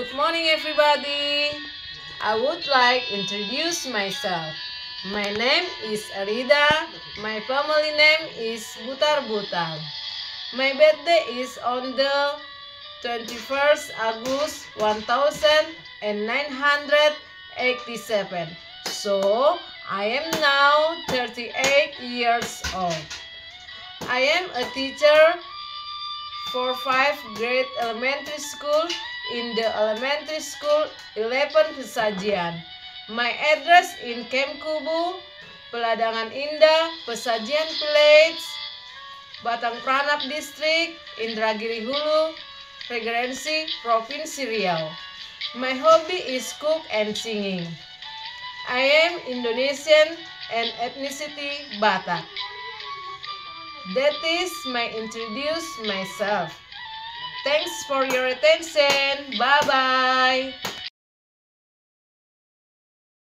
Good morning, everybody. I would like to introduce myself. My name is Arida. My family name is Butar. My birthday is on the 21st August 1987. So, I am now 38 years old. I am a teacher for 5th grade elementary school in the elementary school 11 Pesajian. My address in Camp Kubu, Peladangan Indah, Pesajian Village, Batang Pranap District, Indragiri Hulu, Regency, Provinsi Riau. My hobby is cook and singing. I am Indonesian and ethnicity Batak. That is my introduce myself. Thanks for your attention. Bye-bye.